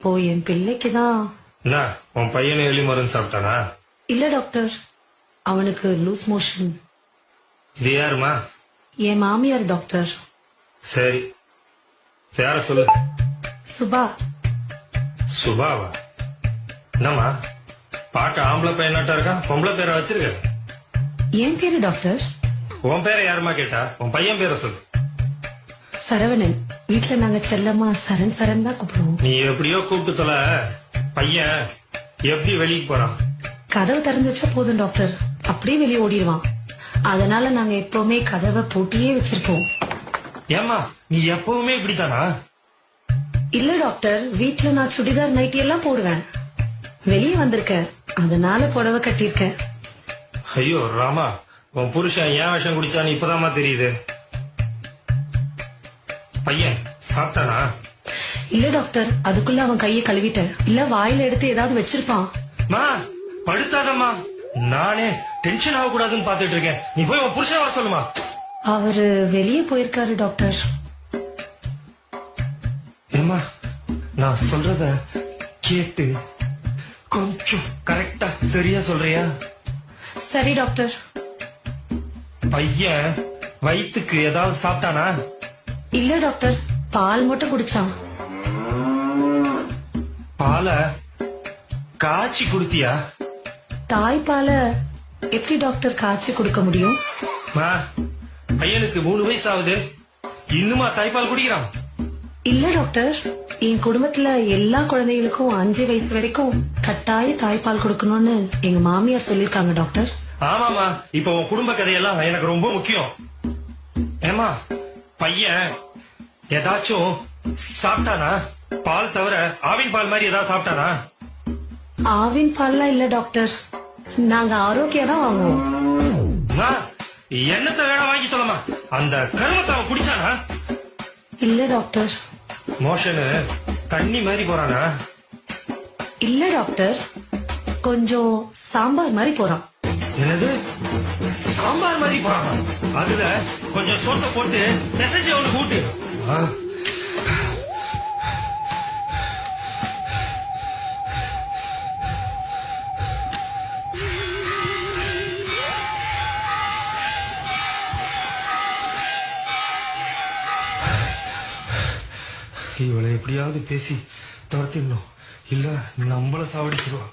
இப்போ என் பிள்ளைக்குதான். என்ன உன் பையனை எலி மருந்து சாப்பிட்டானா? இல்ல டாக்டர், அவனுக்கு லூஸ் மோஷன். இது யாருமா? என் மாமியார் டாக்டர். சரி, பேர சொல்லு. சுபா. சுபாவா? என்னம்மா பார்க்க ஆம்பளை பையனாட்டா இருக்கான், பொம்பளை பேரை வச்சிருக்க? என் பேரு டாக்டர். உன் பேரை யாருமா கேட்டா? உன் பையன் பேரை சொல்லு. சரவணன். வீட்டுல நாங்க செல்லம்மா சரண் சரண் தான் கூப்பிடுவோம். நீ எப்படியோ கூப்பிட்டு தொலை. பையன் எப்படி வெளியே போறான்? கதவு திறந்து வச்சா போதும் டாக்டர், அப்படியே வெளியே ஓடிடுவான். அதனால நாங்க எப்பவுமே கதவை பூட்டியே வச்சிருப்போம். ஏமா நீ எப்பவுமே இப்படித்தானா? இல்ல டாக்டர், வீட்டுல நான் சுடிதார் நைட்டி எல்லாம் போடுவேன். வெளியே வந்திருக்கேன், அதனால புடவை கட்டியிருக்கேன். ஐயோ ராமா, உன் புருஷன் ஏன் விஷம் குடிச்சான்னு இப்பதாமா தெரியுது. பையன் சாப்பிட்டானா? இல்ல டாக்டர், அதுக்குள்ள அவன் கையை கழுவிட்டேன். இல்ல வாயில எடுத்து ஏதாவது வச்சிருப்பான். மா படுத்தாதம்மா, நானே டென்ஷன் ஆக கூடாதுன்னு பாத்துட்டு இருக்கேன். நீ போய் உன் புருஷன் வர சொல்லுமா. அவரு வெளியே போயிருக்காரு டாக்டர். ஏமா நான் சொல்றத கேட்டு கொஞ்சம் கரெக்டா சரியா சொல்றியா? சரி டாக்டர். பையன் வயிற்றுக்கு ஏதாவது சாப்பிட்டானா? இல்ல டாக்டர், பால் மட்டும் குடிச்சான். பால காய்ச்சி குடுத்தியா? தாய்ப்பால எப்படி டாக்டர் காய்ச்சி கொடுக்க முடியும்? பையனுக்கு 3 வயசு ஆகுது, இன்னுமா தாய்ப்பால் குடிக்கிறான்? இல்ல டாக்டர், என் குடும்பத்துல எல்லா குழந்தைகளுக்கும் 5 வயசு வரைக்கும் கட்டாய தாய்ப்பால் கொடுக்கணும்னு எங்க மாமியார் சொல்லிருக்காங்க டாக்டர். ஆமாமா, இப்ப உன் குடும்ப கதையெல்லாம் எனக்கு ரொம்ப முக்கியம். ஏமா பையன் ஏதாச்சும் சாப்பிட்டானா? பால் தவிர ஆவின் பால் மாதிரி ஏதாவது சாப்பிட்டானா? ஆவின் பால்லாம் இல்ல டாக்டர், நாங்க ஆரோக்கியா தான் வாங்குவோம். என்னத்த வேணா வாங்கி சொல்லமா, அந்த கருமத்தை அவன் குடிச்சானா? இல்ல டாக்டர். மோஷனு தண்ணி மாதிரி போறானா? இல்ல டாக்டர், கொஞ்சம் சாம்பார் மாதிரி போறான். என்னது சாம்பார் மாதிரி போறானா? அதுல கொஞ்சம் சோத்த போட்டு மெசேஜ் அவனுக்கு கூட்டு. இவளை எப்படியாவது பேசி துரத்திடணும், இல்ல நம்மள சாவடிச்சிருவா.